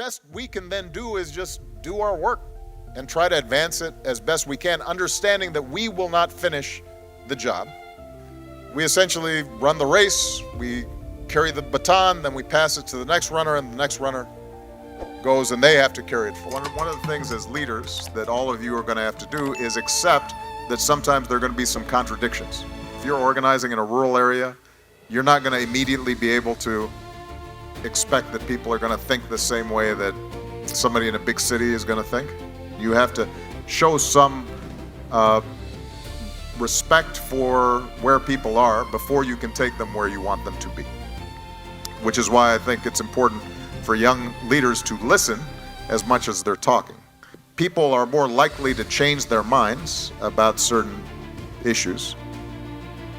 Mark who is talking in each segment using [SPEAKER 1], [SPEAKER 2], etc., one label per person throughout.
[SPEAKER 1] best we can then do is just do our work and try to advance it as best we can, understanding that we will not finish the job. We essentially run the race, we carry the baton, then we pass it to the next runner, and the next runner goes and they have to carry it forward. One of the things as leaders that all of you are going to have to do is accept that sometimes there are going to be some contradictions. If you're organizing in a rural area, you're not going to immediately be able to expect that people are going to think the same way that somebody in a big city is going to think. You have to show some respect for where people are before you can take them where you want them to be. Which is why I think it's important for young leaders to listen as much as they're talking. People are more likely to change their minds about certain issues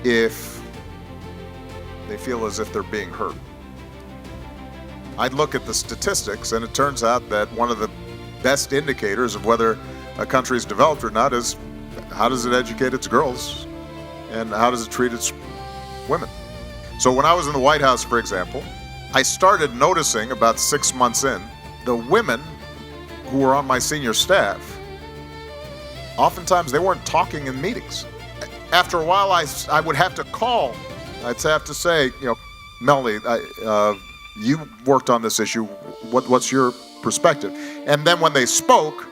[SPEAKER 1] if they feel as if they're being heard. I'd look at the statistics, and it turns out that one of the best indicators of whether a country is developed or not is how does it educate its girls and how does it treat its women. So when I was in the White House, for example, I started noticing about 6 months in, the women who were on my senior staff, oftentimes they weren't talking in meetings. After a while, I would have to call. I'd have to say, Melanie, you worked on this issue. What's your perspective? And then when they spoke,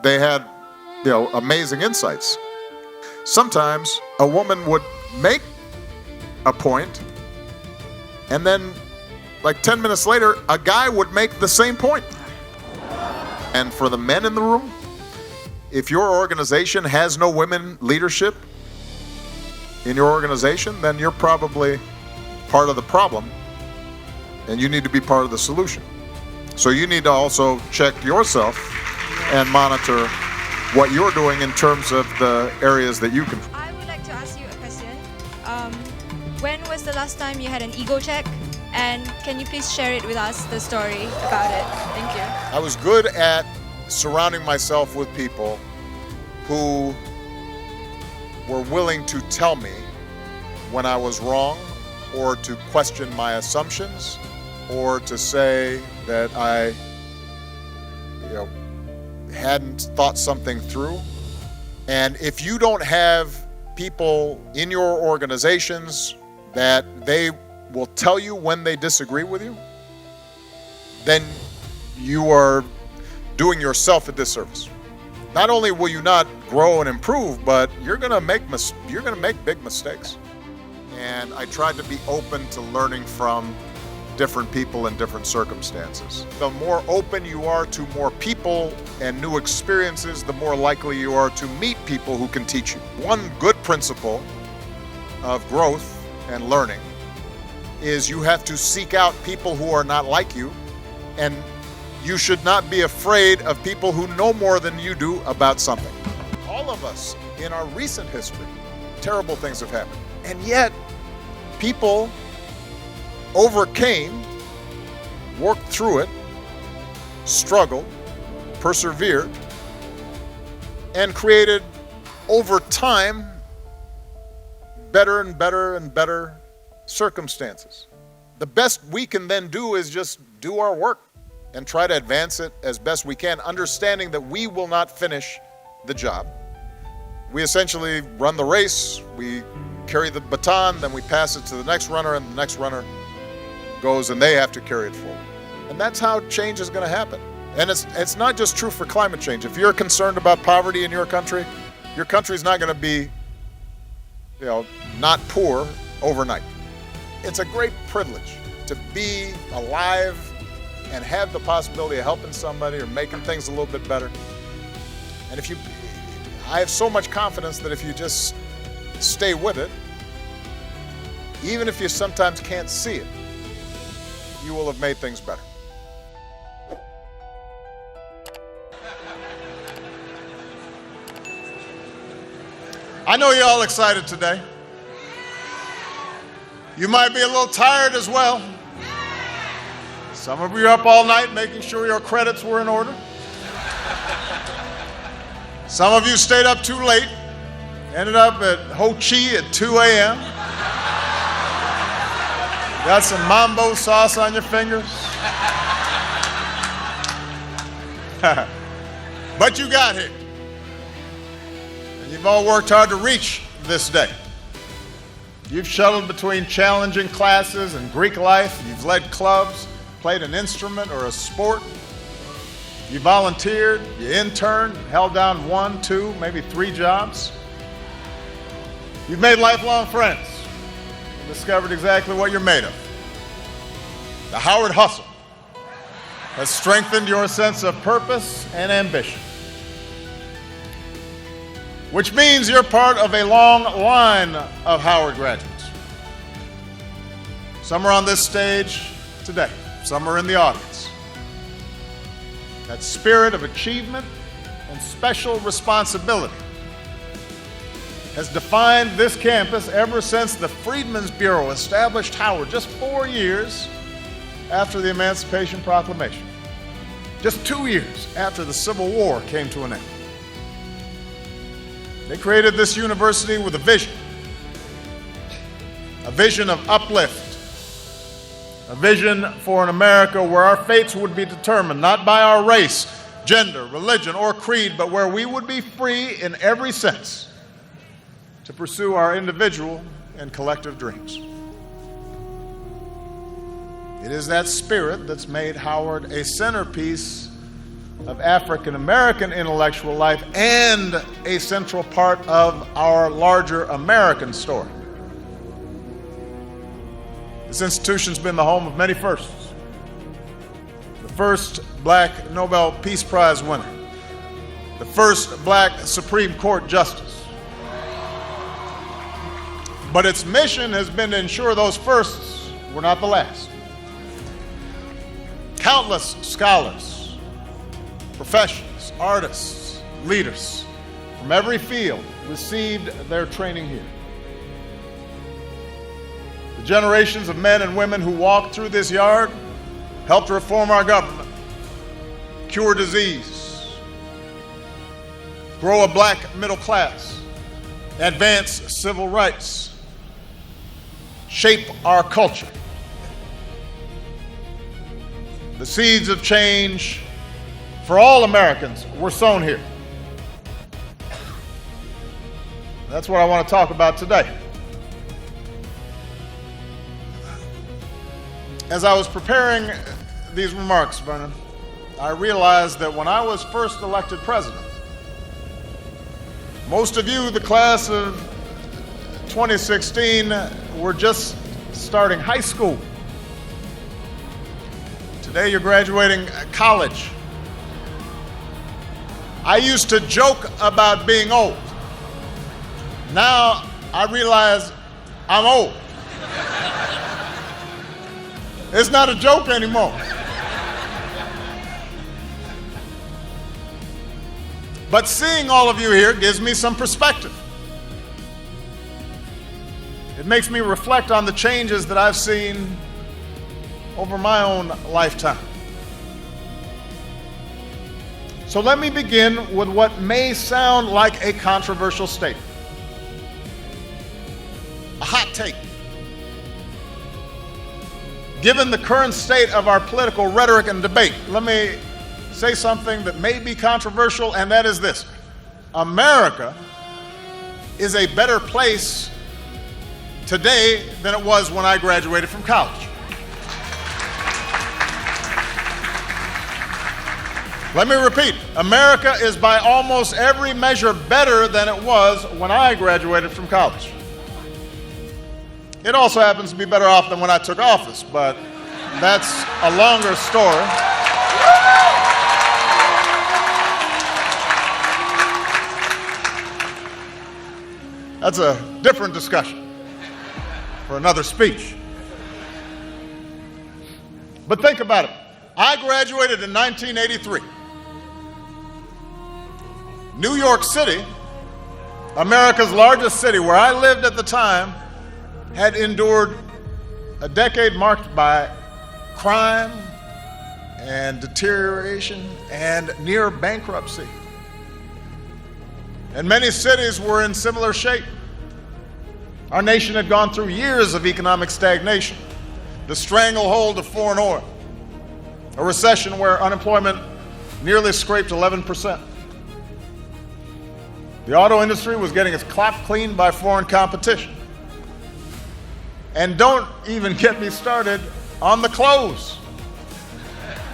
[SPEAKER 1] they had, amazing insights. Sometimes a woman would make a point, and then like 10 minutes later, a guy would make the same point. And for the men in the room, if your organization has no women leadership in your organization, then you're probably part of the problem, and you need to be part of the solution. So you need to also check yourself and monitor what you're doing in terms of the areas that you can.
[SPEAKER 2] I would like to ask you a question. When was the last time you had an ego check? And can you please share it with us, the story about it? Thank you.
[SPEAKER 1] I was good at surrounding myself with people who were willing to tell me when I was wrong, or to question my assumptions, or to say that I hadn't thought something through. And if you don't have people in your organizations that they will tell you when they disagree with you, then you are doing yourself a disservice. Not only will you not grow and improve, but you're going to make big mistakes. And I tried to be open to learning from different people in different circumstances. The more open you are to more people and new experiences, the more likely you are to meet people who can teach you. One good principle of growth and learning is you have to seek out people who are not like you, and you should not be afraid of people who know more than you do about something. All of us in our recent history, terrible things have happened. And yet, people overcame, worked through it, struggled, persevered, and created, over time, better and better and better circumstances. The best we can then do is just do our work and try to advance it as best we can, understanding that we will not finish the job. We essentially run the race, we carry the baton, then we pass it to the next runner, and the next runner goes and they have to carry it forward. And that's how change is going to happen. And it's not just true for climate change. If you're concerned about poverty in your country's not going to be, not poor overnight. It's a great privilege to be alive and have the possibility of helping somebody or making things a little bit better. And I have so much confidence that if you just stay with it, even if you sometimes can't see it, you will have made things better. I know you're all excited today. You might be a little tired as well. Some of you are up all night making sure your credits were in order. Some of you stayed up too late, ended up at Ho Chi at 2 a.m.
[SPEAKER 3] Got some mambo sauce on your fingers? But you got here. And you've all worked hard to reach this day. You've shuttled between challenging classes and Greek life. You've led clubs, played an instrument or a sport. You volunteered, you interned, held down 1, 2, maybe 3 jobs. You've made lifelong friends and discovered exactly what you're made of. The Howard Hustle has strengthened your sense of purpose and ambition, which means you're part of a long line of Howard graduates. Some are on this stage today, some are in the audience. That spirit of achievement and special responsibility has defined this campus ever since the Freedmen's Bureau established Howard just 4 years after the Emancipation Proclamation. Just 2 years after the Civil War came to an end. They created this university with a vision of uplift, a vision for an America where our fates would be determined not by our race, gender, religion, or creed, but where we would be free in every sense to pursue our individual and collective dreams. It is that spirit that's made Howard a centerpiece of African American intellectual life and a central part of our larger American story. This institution's been the home of many firsts. The first black Nobel Peace Prize winner, the first black Supreme Court justice. But its mission has been to ensure those firsts were not the last. Countless scholars, professionals, artists, leaders from every field received their training here. The generations of men and women who walked through this yard helped reform our government, cure disease, grow a black middle class, advance civil rights, shape our culture. The seeds of change for all Americans were sown here. That's what I want to talk about today. As I was preparing these remarks, Vernon, I realized that when I was first elected president, most of you, the class of 2016, were just starting high school. Today you're graduating college. I used to joke about being old. Now I realize I'm old. It's not a joke anymore. But seeing all of you here gives me some perspective. It makes me reflect on the changes that I've seen over my own lifetime. So let me begin with what may sound like a controversial statement. A hot take. Given the current state of our political rhetoric and debate, let me say something that may be controversial, and that is this. America is a better place today than it was when I graduated from college. Let me repeat, America is by almost every measure better than it was when I graduated from college. It also happens to be better off than when I took office, but that's a longer story. That's a different discussion for another speech. But think about it. I graduated in 1983. New York City, America's largest city, where I lived at the time, had endured a decade marked by crime and deterioration and near bankruptcy. And many cities were in similar shape. Our nation had gone through years of economic stagnation, the stranglehold of foreign oil, a recession where unemployment nearly scraped 11%. The auto industry was getting its clock cleaned by foreign competition. And don't even get me started on the clothes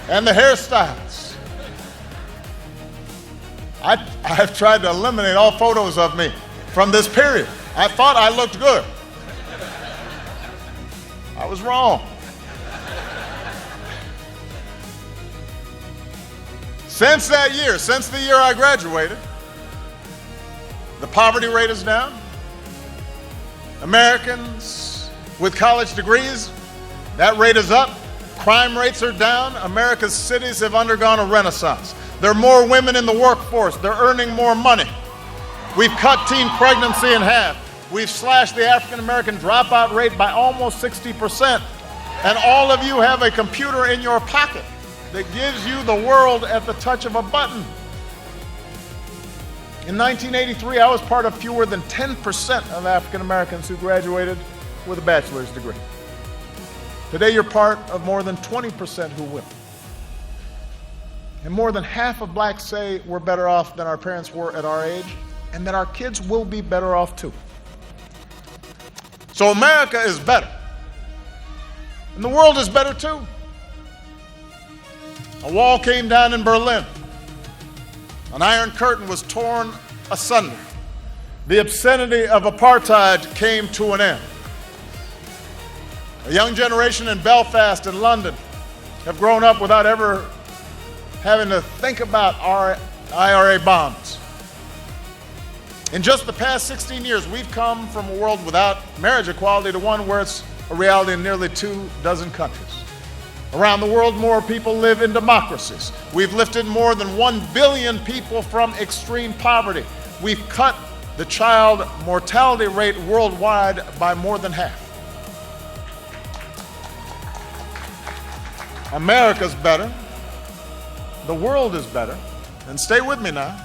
[SPEAKER 3] and the hairstyles. I've tried to eliminate all photos of me from this period. I thought I looked good. I was wrong. Since that year, since the year I graduated, the poverty rate is down. Americans with college degrees, that rate is up. Crime rates are down. America's cities have undergone a renaissance. There are more women in the workforce. They're earning more money. We've cut teen pregnancy in half. We've slashed the African American dropout rate by almost 60%. And all of you have a computer in your pocket that gives you the world at the touch of a button. In 1983, I was part of fewer than 10% of African Americans who graduated with a bachelor's degree. Today, you're part of more than 20% who will. And more than half of blacks say we're better off than our parents were at our age, and that our kids will be better off too. So America is better. And the world is better too. A wall came down in Berlin. An iron curtain was torn asunder. The obscenity of apartheid came to an end. A young generation in Belfast and London have grown up without ever having to think about our IRA bonds. In just the past 16 years, we've come from a world without marriage equality to one where it's a reality in nearly 24 countries. Around the world, more people live in democracies. We've lifted more than 1 billion people from extreme poverty. We've cut the child mortality rate worldwide by more than half. America's better. The world is better. And stay with me now.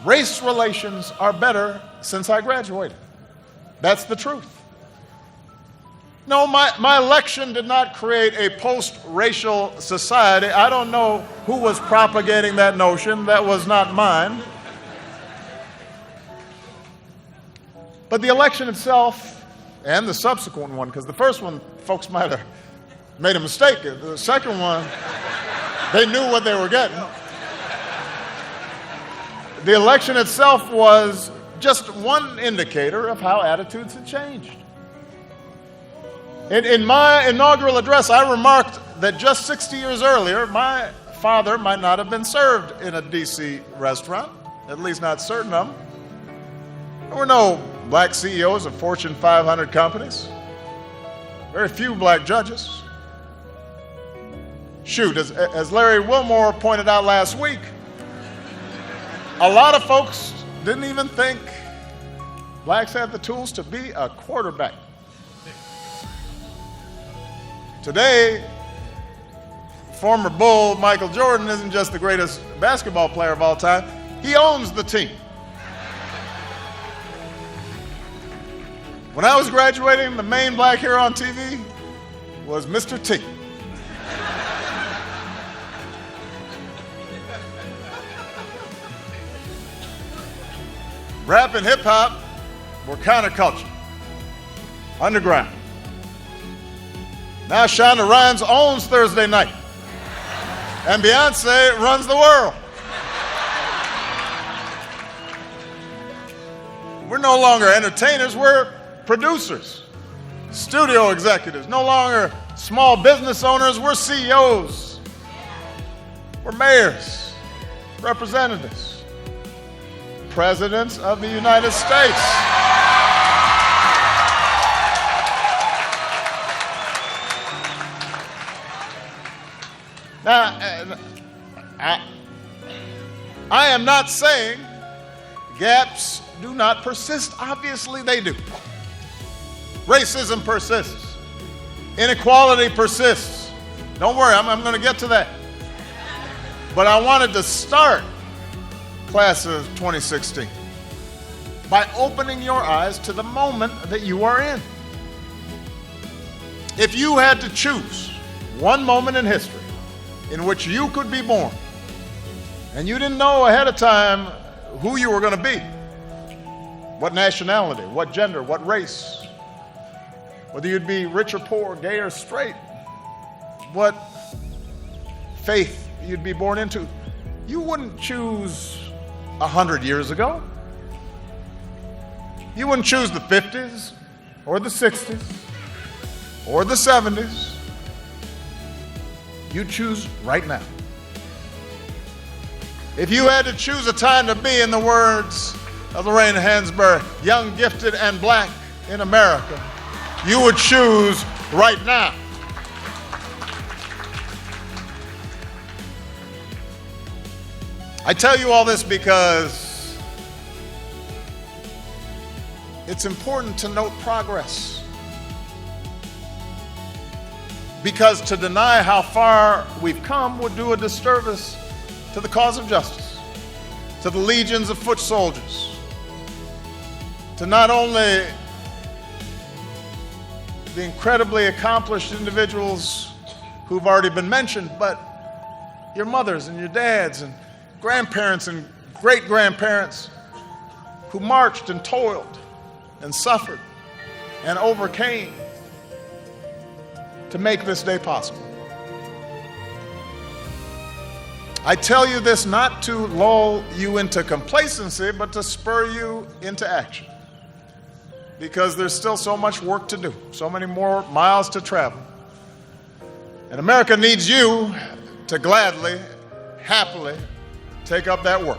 [SPEAKER 3] Race relations are better since I graduated. That's the truth. No, my election did not create a post-racial society. I don't know who was propagating that notion. That was not mine. But the election itself, and the subsequent one, because the first one, folks might have made a mistake. The second one, they knew what they were getting. The election itself was just one indicator of how attitudes had changed. In my inaugural address, I remarked that just 60 years earlier, my father might not have been served in a D.C. restaurant, at least not certain of them. There were no black CEOs of Fortune 500 companies, very few black judges. Shoot, as Larry Wilmore pointed out last week, a lot of folks didn't even think blacks had the tools to be a quarterback. Today, former Bull Michael Jordan isn't just the greatest basketball player of all time, he owns the team. When I was graduating, the main black hero on TV was Mr. T. Rap and hip hop were counterculture, underground. Now Shonda Rhimes owns Thursday Night, and Beyonce runs the world. We're no longer entertainers, we're producers, studio executives, no longer small business owners, we're CEOs, we're mayors, representatives, presidents of the United States. Now, I am not saying gaps do not persist. Obviously they do. Racism persists. Inequality persists. Don't worry, I'm going to get to that. But I wanted to start class of 2016 by opening your eyes to the moment that you are in. If you had to choose one moment in history in which you could be born, and you didn't know ahead of time who you were going to be, what nationality, what gender, what race, whether you'd be rich or poor, gay or straight, what faith you'd be born into, you wouldn't choose 100 years ago. You wouldn't choose the 50s or the 60s or the 70s. You choose right now. If you had to choose a time to be, in the words of Lorraine Hansberry, young, gifted, and black in America, you would choose right now. I tell you all this because it's important to note progress. Because to deny how far we've come would do a disservice to the cause of justice, to the legions of foot soldiers, to not only the incredibly accomplished individuals who've already been mentioned, but your mothers and your dads and grandparents and great-grandparents who marched and toiled and suffered and overcame to make this day possible. I tell you this not to lull you into complacency, but to spur you into action. Because there's still so much work to do, so many more miles to travel. And America needs you to gladly, happily take up that work.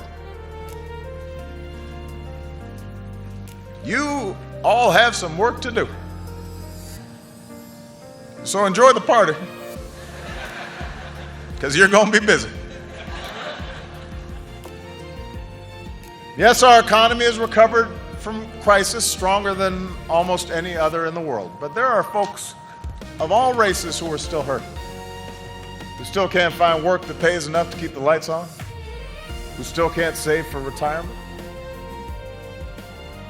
[SPEAKER 3] You all have some work to do. So enjoy the party, because you're going to be busy. Yes, our economy has recovered from crisis stronger than almost any other in the world. But there are folks of all races who are still hurting, who still can't find work that pays enough to keep the lights on, who still can't save for retirement.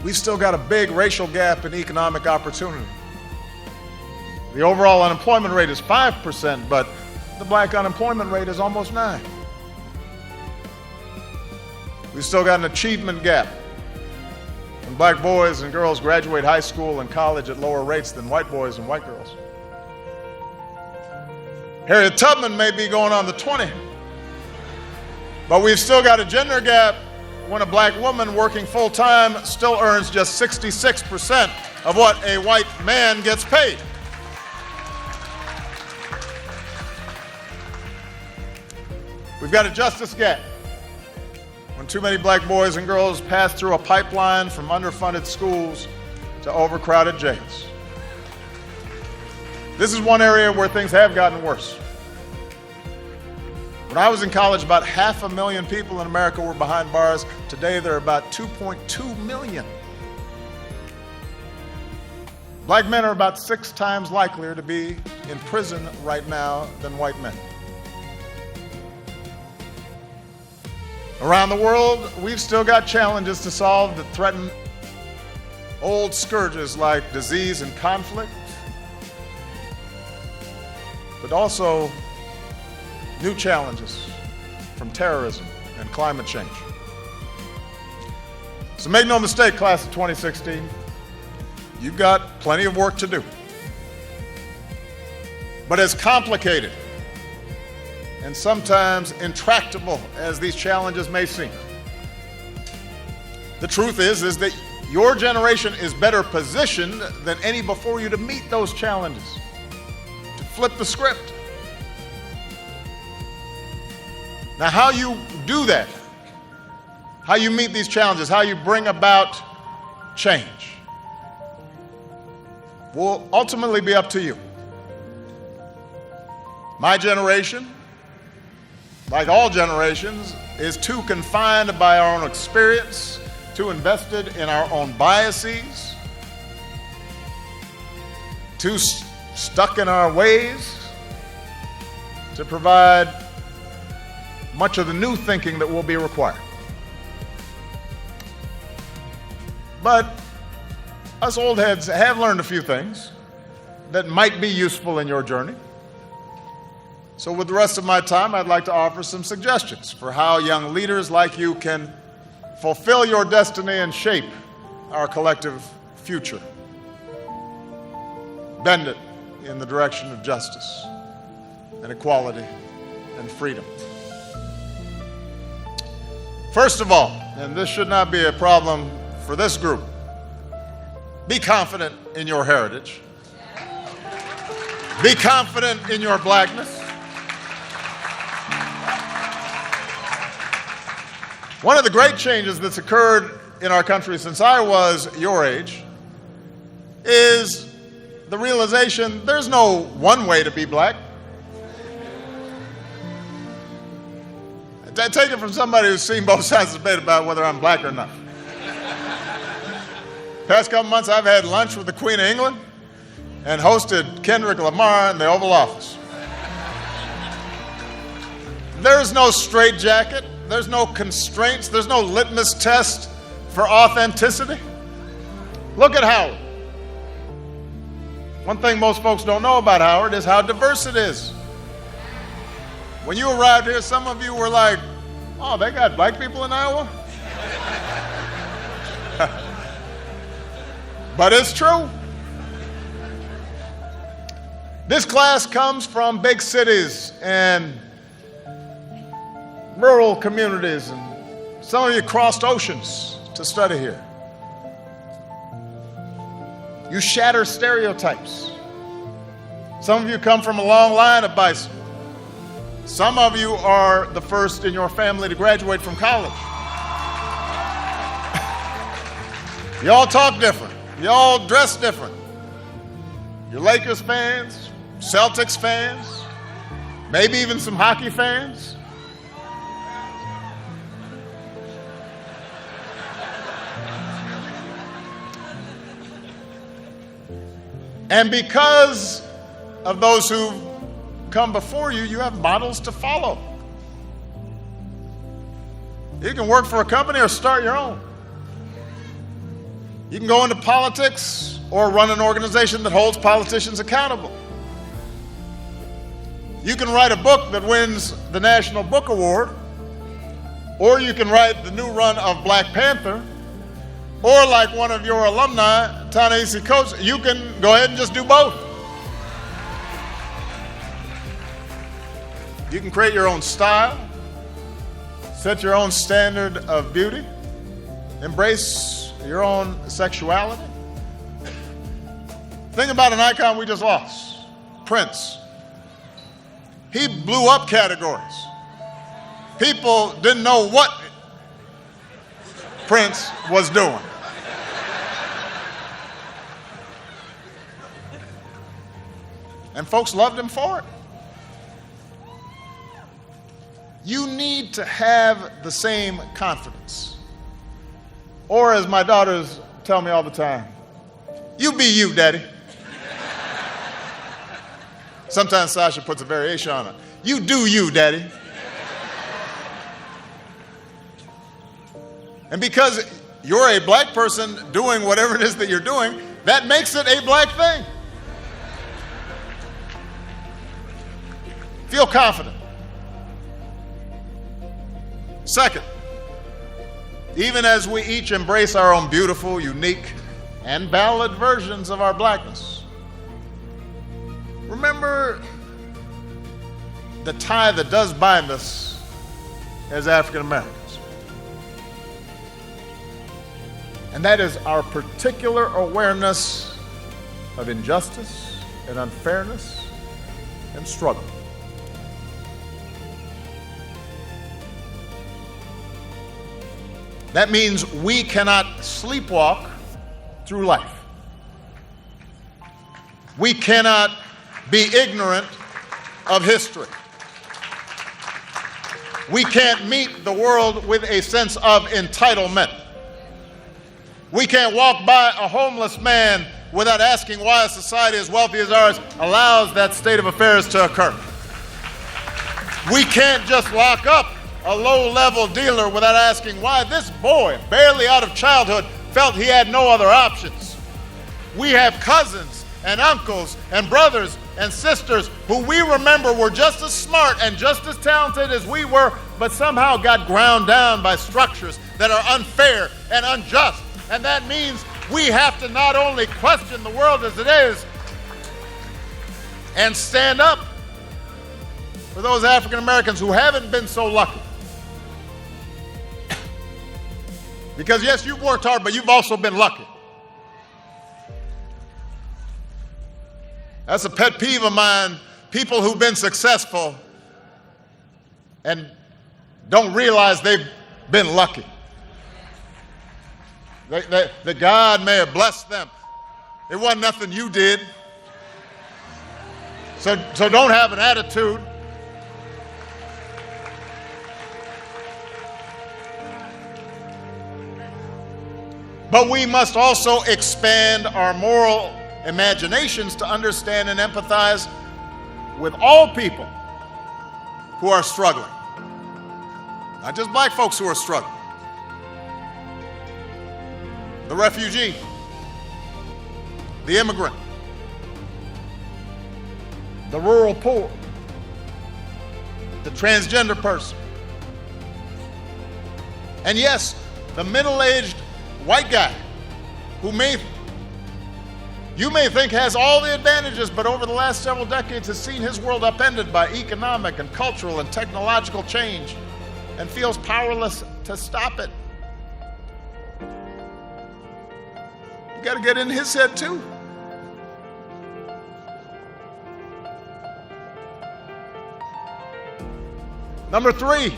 [SPEAKER 3] We've still got a big racial gap in economic opportunity. The overall unemployment rate is 5%, but the black unemployment rate is almost 9%. We've still got an achievement gap. And black boys and girls graduate high school and college at lower rates than white boys and white girls. Harriet Tubman may be going on the 20, but we've still got a gender gap when a black woman working full-time still earns just 66% of what a white man gets paid. We've got a justice gap when too many black boys and girls pass through a pipeline from underfunded schools to overcrowded jails. This is one area where things have gotten worse. When I was in college, about 500,000 people in America were behind bars. Today, there are about 2.2 million. Black men are about 6 times likelier to be in prison right now than white men. Around the world, we've still got challenges to solve that threaten old scourges like disease and conflict, but also new challenges from terrorism and climate change. So make no mistake, class of 2016, you've got plenty of work to do. But as complicated and sometimes intractable as these challenges may seem, the truth is that your generation is better positioned than any before you to meet those challenges, to flip the script. Now, how you do that, how you meet these challenges, how you bring about change, will ultimately be up to you. My generation, like all generations, is too confined by our own experience, too invested in our own biases, too stuck in our ways to provide much of the new thinking that will be required. But us old heads have learned a few things. that might be useful in your journey. So with the rest of my time, I'd like to offer some suggestions for how young leaders like you can fulfill your destiny and shape our collective future. Bend it in the direction of justice and equality and freedom. First of all, and this should not be a problem for this group, be confident in your heritage. Be confident in your blackness. One of the great changes that's occurred in our country since I was your age is the realization there's no one way to be black. I take it from somebody who's seen both sides of the debate about whether I'm black or not. Past couple months, I've had lunch with the Queen of England and hosted Kendrick Lamar in the Oval Office. There's no straitjacket, there's no constraints, there's no litmus test for authenticity. Look at Howard. One thing most folks don't know about Howard is how diverse it is. When you arrived here, some of you were like, oh, they got black people in Iowa? But it's true. This class comes from big cities and rural communities, and some of you crossed oceans to study here. You shatter stereotypes. Some of you come from a long line of bison. Some of you are the first in your family to graduate from college. You all talk different. You all dress different. You're Lakers fans, Celtics fans, maybe even some hockey fans. And because of those who come before you, you have models to follow. You can work for a company or start your own. You can go into politics or run an organization that holds politicians accountable. You can write a book that wins the National Book Award, or you can write the new run of Black Panther, or like one of your alumni, Ta-Nehisi Coates, you can go ahead and just do both. You can create your own style, set your own standard of beauty, embrace your own sexuality. Think about an icon we just lost, Prince. He blew up categories. People didn't know what Prince was doing. And folks loved him for it. You need to have the same confidence. Or as my daughters tell me all the time, you be you, Daddy. Sometimes Sasha puts a variation on it. You do you, Daddy. And because you're a black person doing whatever it is that you're doing, that makes it a black thing. Feel confident. Second, even as we each embrace our own beautiful, unique, and valid versions of our blackness, remember the tie that does bind us as African Americans. And that is our particular awareness of injustice and unfairness and struggle. That means we cannot sleepwalk through life. We cannot be ignorant of history. We can't meet the world with a sense of entitlement. We can't walk by a homeless man without asking why a society as wealthy as ours allows that state of affairs to occur. We can't just lock up a low-level dealer without asking why this boy, barely out of childhood, felt he had no other options. We have cousins and uncles and brothers and sisters who we remember were just as smart and just as talented as we were, but somehow got ground down by structures that are unfair and unjust. And that means we have to not only question the world as it is and stand up for those African Americans who haven't been so lucky. Because yes, you've worked hard, but you've also been lucky. That's a pet peeve of mine, people who've been successful and don't realize they've been lucky. That God may have blessed them. It wasn't nothing you did. So don't have an attitude. But we must also expand our moral imaginations to understand and empathize with all people who are struggling. Not just black folks who are struggling. The refugee, the immigrant, the rural poor, the transgender person, and yes, the middle-aged white guy who you may think has all the advantages, but over the last several decades has seen his world upended by economic and cultural and technological change and feels powerless to stop it. You got to get in his head too. Number 3,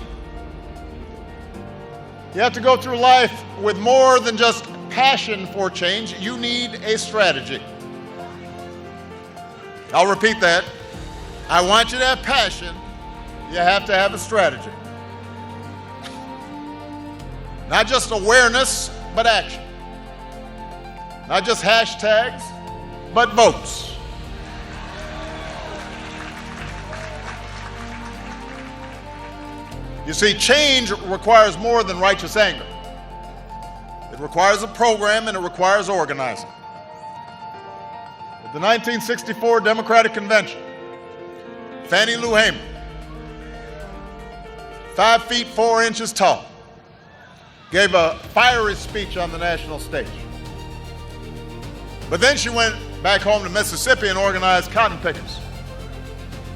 [SPEAKER 3] you have to go through life with more than just passion for change. You need a strategy. I'll repeat that. I want you to have passion. You have to have a strategy. Not just awareness, but action. Not just hashtags, but votes. You see, change requires more than righteous anger. It requires a program and it requires organizing. At the 1964 Democratic Convention, Fannie Lou Hamer, 5 feet 4 inches tall, gave a fiery speech on the national stage. But then she went back home to Mississippi and organized cotton pickers.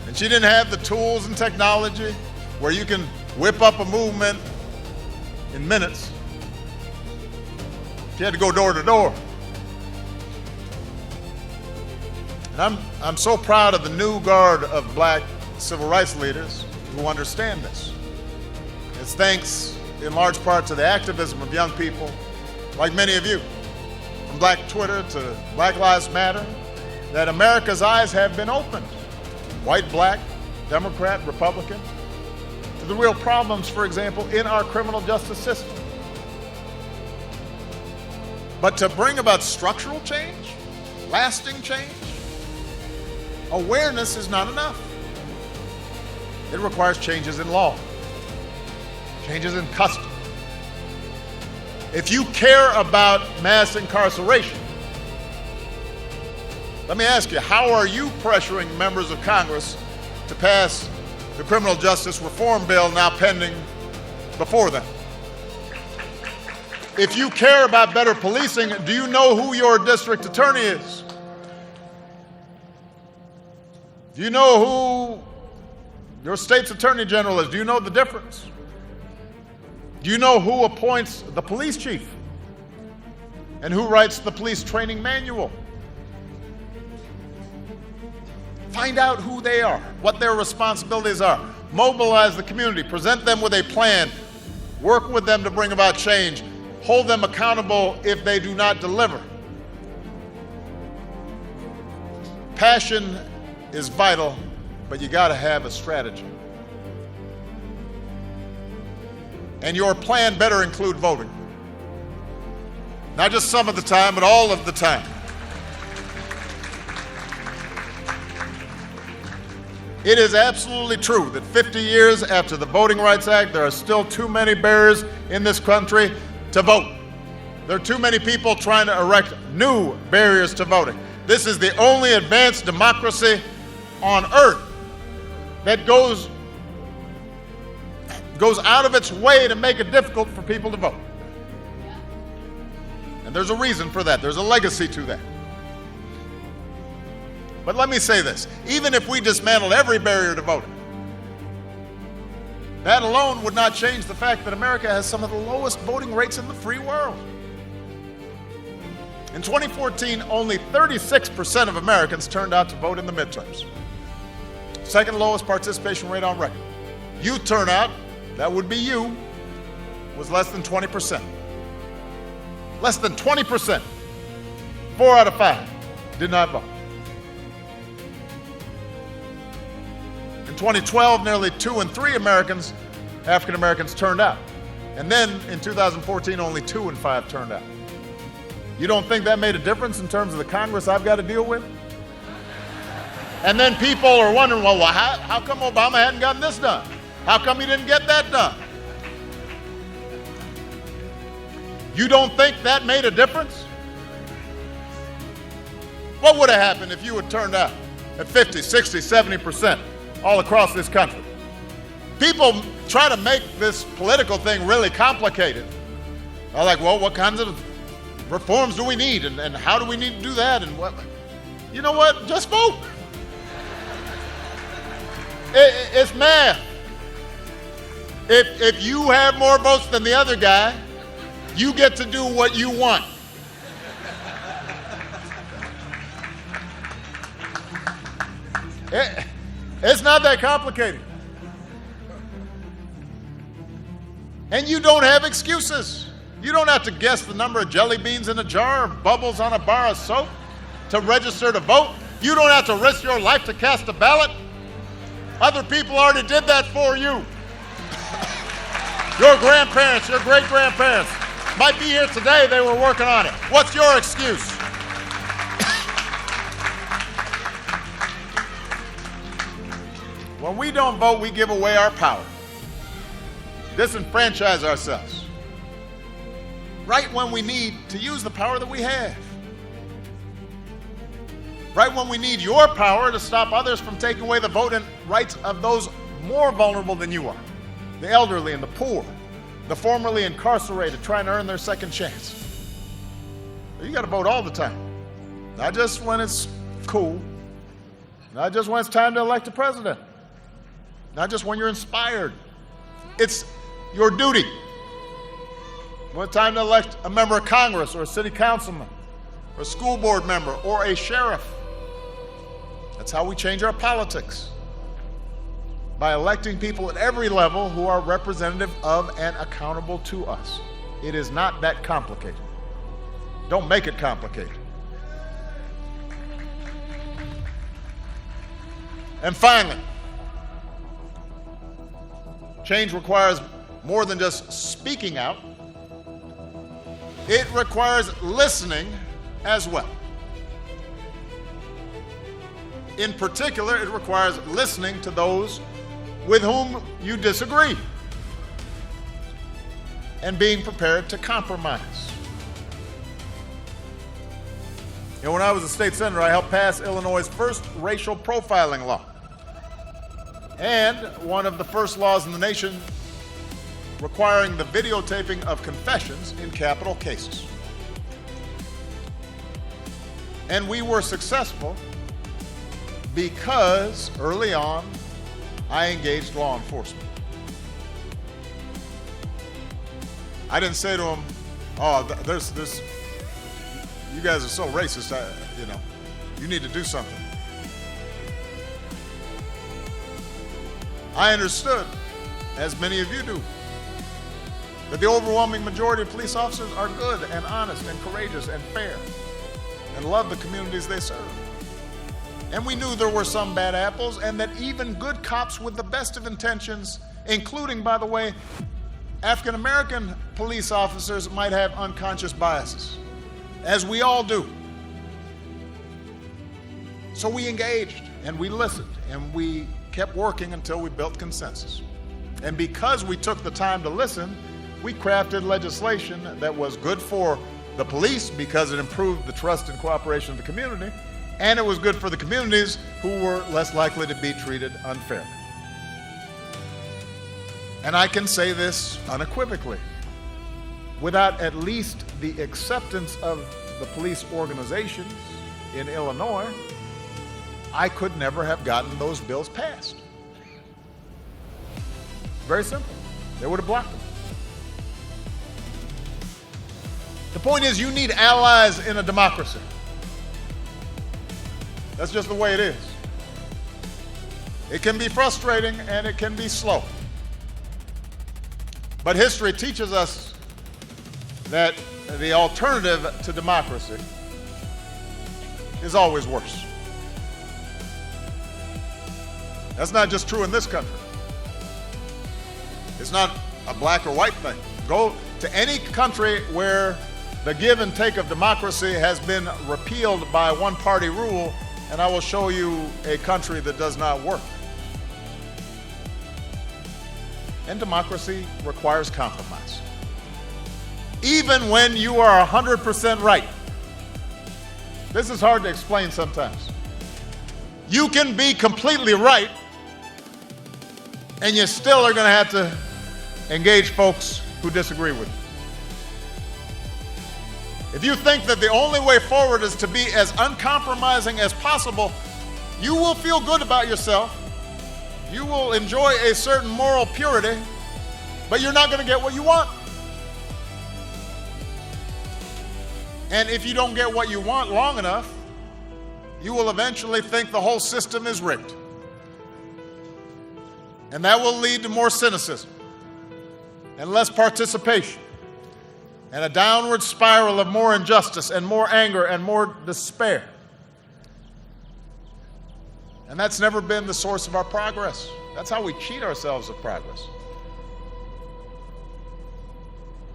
[SPEAKER 3] And she didn't have the tools and technology where you can whip up a movement in minutes. She had to go door to door. And I'm so proud of the new guard of black civil rights leaders who understand this. It's thanks in large part to the activism of young people like many of you, from Black Twitter to Black Lives Matter, that America's eyes have been opened. White, black, Democrat, Republican, to the real problems, for example, in our criminal justice system. But to bring about structural change, lasting change, awareness is not enough. It requires changes in law, changes in custom. If you care about mass incarceration, let me ask you, how are you pressuring members of Congress to pass the criminal justice reform bill now pending before them? If you care about better policing, do you know who your district attorney is? Do you know who your state's attorney general is? Do you know the difference? Do you know who appoints the police chief? And who writes the police training manual? Find out who they are, what their responsibilities are. Mobilize the community, present them with a plan, work with them to bring about change, hold them accountable if they do not deliver. Passion is vital, but you got to have a strategy. And your plan better include voting. Not just some of the time, but all of the time. It is absolutely true that 50 years after the Voting Rights Act, there are still too many barriers in this country to vote. There are too many people trying to erect new barriers to voting. This is the only advanced democracy on earth that goes out of its way to make it difficult for people to vote. And there's a reason for that. There's a legacy to that. But let me say this. Even if we dismantled every barrier to voting, that alone would not change the fact that America has some of the lowest voting rates in the free world. In 2014, only 36% of Americans turned out to vote in the midterms. Second lowest participation rate on record. Youth turnout, that would be you, was less than 20%. Less than 20%. 4 out of 5 did not vote. In 2012, nearly 2 in 3 African Americans turned out. And then in 2014, only 2 in 5 turned out. You don't think that made a difference in terms of the Congress I've got to deal with? And then people are wondering, well, how come Obama hadn't gotten this done? How come he didn't get that done? You don't think that made a difference? What would have happened if you had turned out at 50, 60, 70% all across this country? People try to make this political thing really complicated. They're like, well, what kinds of reforms do we need? And how do we need to do that? And what? You know what? Just vote. It's math. If you have more votes than the other guy, you get to do what you want. It's not that complicated. And you don't have excuses. You don't have to guess the number of jelly beans in a jar or bubbles on a bar of soap to register to vote. You don't have to risk your life to cast a ballot. Other people already did that for you. Your grandparents, your great-grandparents might be here today, they were working on it. What's your excuse? When we don't vote, we give away our power. Disenfranchise ourselves. Right when we need to use the power that we have. Right when we need your power to stop others from taking away the voting rights of those more vulnerable than you are. The elderly and the poor, the formerly incarcerated trying to earn their second chance. You got to vote all the time. Not just when it's cool. Not just when it's time to elect a president. Not just when you're inspired. It's your duty. When it's time to elect a member of Congress or a city councilman or a school board member or a sheriff. That's how we change our politics. By electing people at every level who are representative of and accountable to us. It is not that complicated. Don't make it complicated. And finally, change requires more than just speaking out. It requires listening as well. In particular, it requires listening to those with whom you disagree and being prepared to compromise. You know, when I was a state senator, I helped pass Illinois' first racial profiling law and one of the first laws in the nation requiring the videotaping of confessions in capital cases. And we were successful because early on, I engaged law enforcement. I didn't say to them, oh, there's you guys are so racist, you need to do something. I understood, as many of you do, that the overwhelming majority of police officers are good and honest and courageous and fair and love the communities they serve. And we knew there were some bad apples and that even good cops with the best of intentions, including, by the way, African American police officers, might have unconscious biases, as we all do. So we engaged and we listened and we kept working until we built consensus. And because we took the time to listen, we crafted legislation that was good for the police because it improved the trust and cooperation of the community, and it was good for the communities who were less likely to be treated unfairly. And I can say this unequivocally. Without at least the acceptance of the police organizations in Illinois, I could never have gotten those bills passed. Very simple. They would have blocked them. The point is, you need allies in a democracy. That's just the way it is. It can be frustrating and it can be slow. But history teaches us that the alternative to democracy is always worse. That's not just true in this country. It's not a black or white thing. Go to any country where the give and take of democracy has been repealed by one-party rule, and I will show you a country that does not work. And democracy requires compromise. Even when you are 100% right. This is hard to explain sometimes. You can be completely right, and you still are going to have to engage folks who disagree with you. If you think that the only way forward is to be as uncompromising as possible, you will feel good about yourself. You will enjoy a certain moral purity, but you're not going to get what you want. And if you don't get what you want long enough, you will eventually think the whole system is rigged. And that will lead to more cynicism and less participation and a downward spiral of more injustice and more anger and more despair. And that's never been the source of our progress. That's how we cheat ourselves of progress.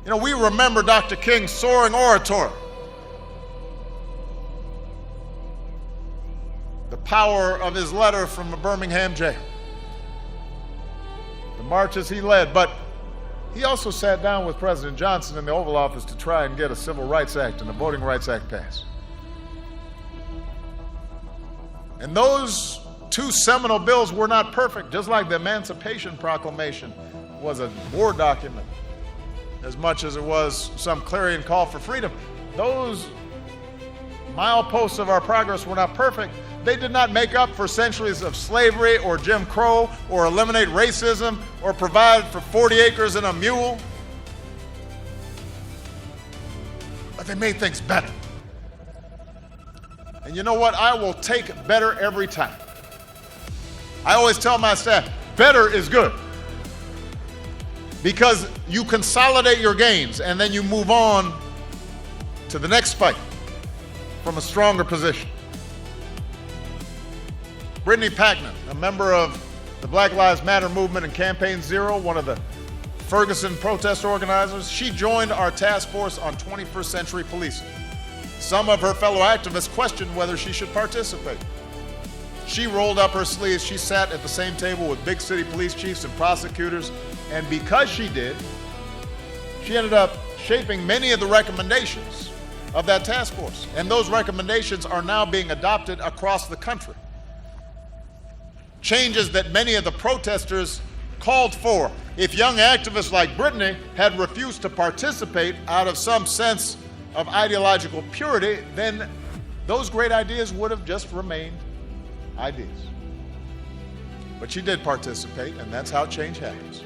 [SPEAKER 3] You know, we remember Dr. King's soaring oratory. The power of his letter from a Birmingham jail. The marches he led. But he also sat down with President Johnson in the Oval Office to try and get a Civil Rights Act and a Voting Rights Act passed. And those two seminal bills were not perfect, just like the Emancipation Proclamation was a war document as much as it was some clarion call for freedom. Those mileposts of our progress were not perfect. They did not make up for centuries of slavery or Jim Crow or eliminate racism or provide for 40 acres and a mule. But they made things better. And you know what? I will take better every time. I always tell my staff, better is good. Because you consolidate your gains and then you move on to the next fight from a stronger position. Brittany Packnett, a member of the Black Lives Matter movement and Campaign Zero, one of the Ferguson protest organizers, she joined our task force on 21st century policing. Some of her fellow activists questioned whether she should participate. She rolled up her sleeves. She sat at the same table with big city police chiefs and prosecutors, and because she did, she ended up shaping many of the recommendations of that task force. And those recommendations are now being adopted across the country. Changes that many of the protesters called for. If young activists like Brittany had refused to participate out of some sense of ideological purity, then those great ideas would have just remained ideas. But she did participate, and that's how change happens.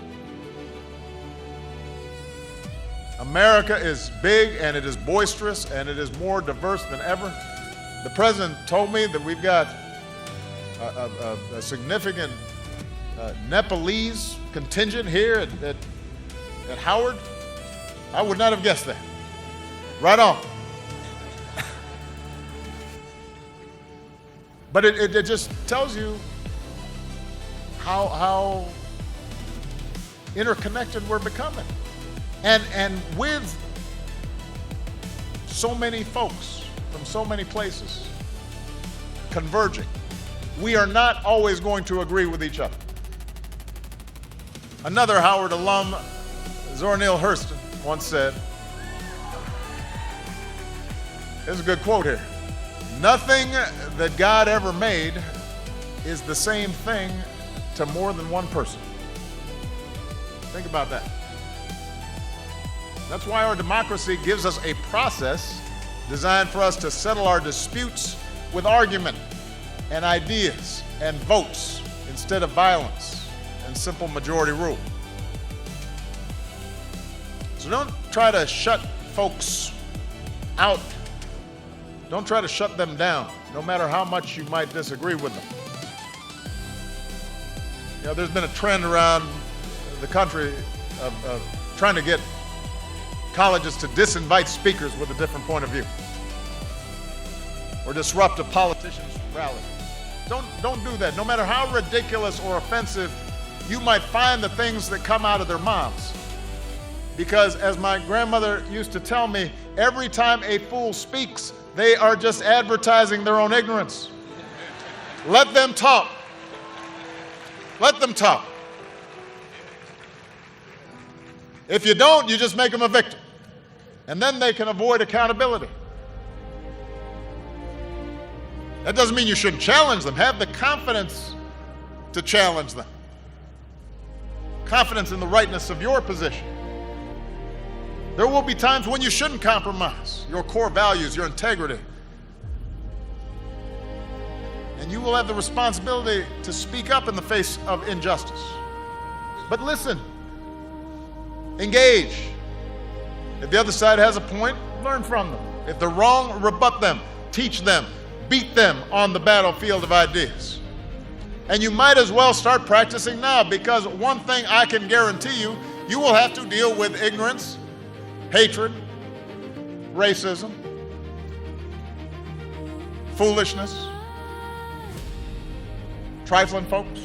[SPEAKER 3] America is big, and it is boisterous, and it is more diverse than ever. The president told me that we've got a significant Nepalese contingent here at Howard. I would not have guessed that. Right on. But it just tells you how interconnected we're becoming. And with so many folks from so many places converging, we are not always going to agree with each other. Another Howard alum, Zora Neale Hurston, once said, there's a good quote here, Nothing that God ever made is the same thing to more than one person. Think about that. That's why our democracy gives us a process designed for us to settle our disputes with argument and ideas and votes instead of violence and simple majority rule. So don't try to shut folks out. Don't try to shut them down, no matter how much you might disagree with them. You know, there's been a trend around the country of trying to get colleges to disinvite speakers with a different point of view or disrupt a politician's rally. Don't do that. No matter how ridiculous or offensive you might find the things that come out of their mouths. Because as my grandmother used to tell me, every time a fool speaks, they are just advertising their own ignorance. Let them talk. Let them talk. If you don't, you just make them a victim. And then they can avoid accountability. That doesn't mean you shouldn't challenge them. Have the confidence to challenge them. Confidence in the rightness of your position. There will be times when you shouldn't compromise your core values, your integrity. And you will have the responsibility to speak up in the face of injustice. But listen, engage. If the other side has a point, learn from them. If they're wrong, rebut them, teach them, beat them on the battlefield of ideas. And you might as well start practicing now, because one thing I can guarantee you, you will have to deal with ignorance, hatred, racism, foolishness, trifling folks.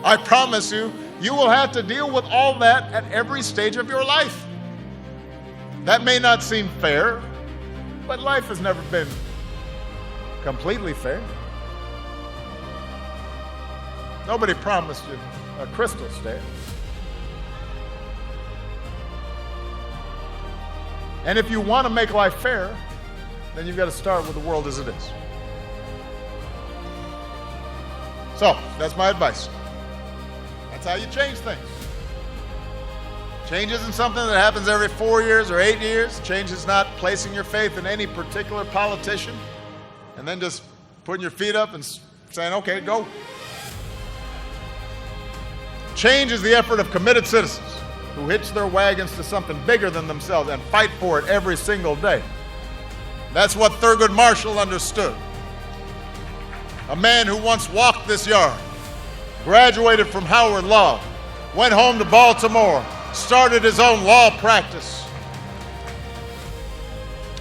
[SPEAKER 3] I promise you, you will have to deal with all that at every stage of your life. That may not seem fair, but life has never been completely fair. Nobody promised you a crystal stair. And if you want to make life fair, then you've got to start with the world as it is. So, that's my advice. That's how you change things. Change isn't something that happens every 4 years or 8 years. Change is not placing your faith in any particular politician and then just putting your feet up and saying, okay, go. Change is the effort of committed citizens who hitch their wagons to something bigger than themselves and fight for it every single day. That's what Thurgood Marshall understood. A man who once walked this yard, graduated from Howard Law, went home to Baltimore, started his own law practice.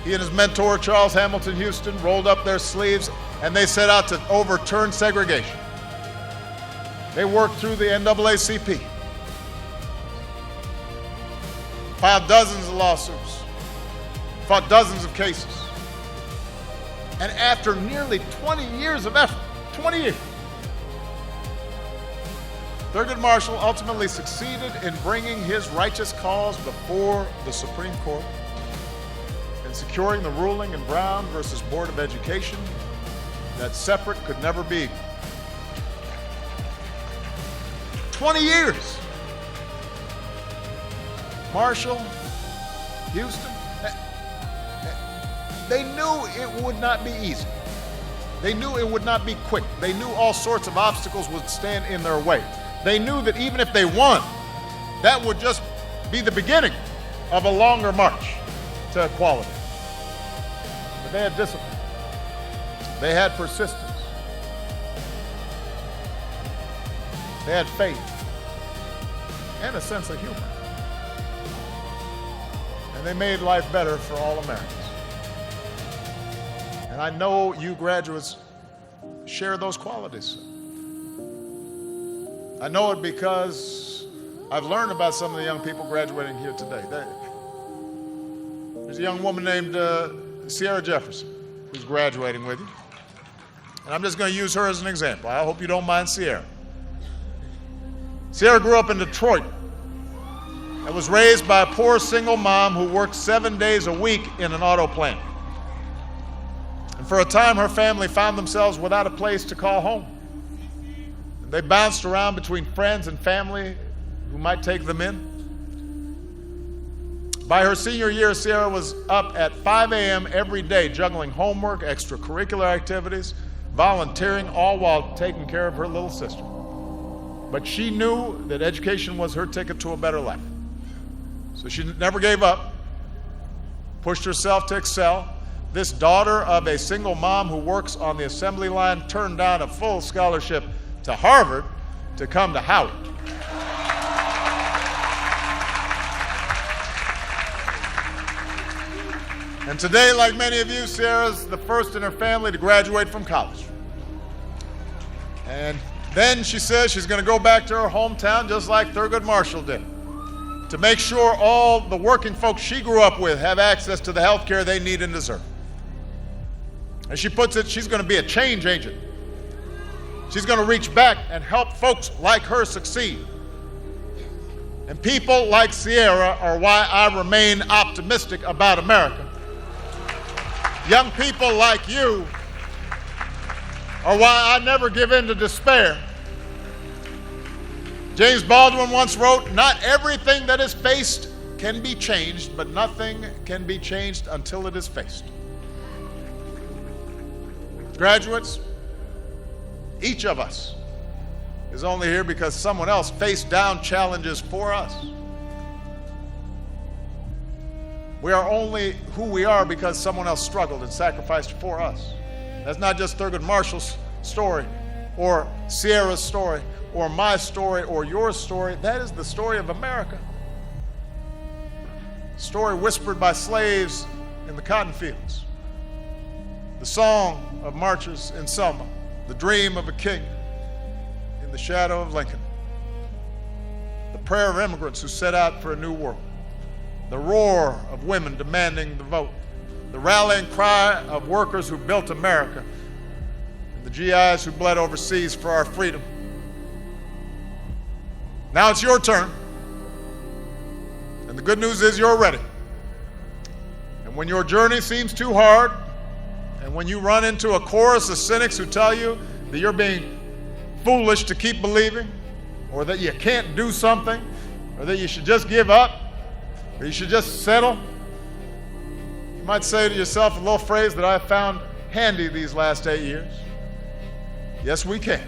[SPEAKER 3] He and his mentor, Charles Hamilton Houston, rolled up their sleeves and they set out to overturn segregation. They worked through the NAACP, filed dozens of lawsuits, fought dozens of cases. And after nearly 20 years of effort, 20 years, Thurgood Marshall ultimately succeeded in bringing his righteous cause before the Supreme Court and securing the ruling in Brown versus Board of Education that separate could never be. 20 years. Marshall, Houston, they knew it would not be easy. They knew it would not be quick. They knew all sorts of obstacles would stand in their way. They knew that even if they won, that would just be the beginning of a longer march to equality. But they had discipline. They had persistence. They had faith and a sense of humor. And they made life better for all Americans. And I know you graduates share those qualities. I know it because I've learned about some of the young people graduating here today. There's a young woman named Sierra Jefferson who's graduating with you. And I'm just going to use her as an example. I hope you don't mind Sierra. Sierra grew up in Detroit. and was raised by a poor single mom who worked 7 days a week in an auto plant. And for a time, her family found themselves without a place to call home. And they bounced around between friends and family who might take them in. By her senior year, Sierra was up at 5 a.m. every day, juggling homework, extracurricular activities, volunteering, all while taking care of her little sister. But she knew that education was her ticket to a better life. So she never gave up, pushed herself to excel. This daughter of a single mom who works on the assembly line turned down a full scholarship to Harvard to come to Howard. And today, like many of you, Sierra's the first in her family to graduate from college. And then she says she's going to go back to her hometown just like Thurgood Marshall did, to make sure all the working folks she grew up with have access to the health care they need and deserve. As she puts it, she's going to be a change agent. She's going to reach back and help folks like her succeed. And people like Sierra are why I remain optimistic about America. Young people like you are why I never give in to despair. James Baldwin once wrote, "Not everything that is faced can be changed, but nothing can be changed until it is faced." Graduates, each of us is only here because someone else faced down challenges for us. We are only who we are because someone else struggled and sacrificed for us. That's not just Thurgood Marshall's story, or Sierra's story, or my story, or your story. That is the story of America. Story whispered by slaves in the cotton fields. The song of marchers in Selma. The dream of a king in the shadow of Lincoln. The prayer of immigrants who set out for a new world. The roar of women demanding the vote. The rallying cry of workers who built America. And the GIs who bled overseas for our freedom. Now it's your turn. And the good news is you're ready. And when your journey seems too hard, and when you run into a chorus of cynics who tell you that you're being foolish to keep believing, or that you can't do something, or that you should just give up, or you should just settle, you might say to yourself a little phrase that I found handy these last 8 years. Yes, we can.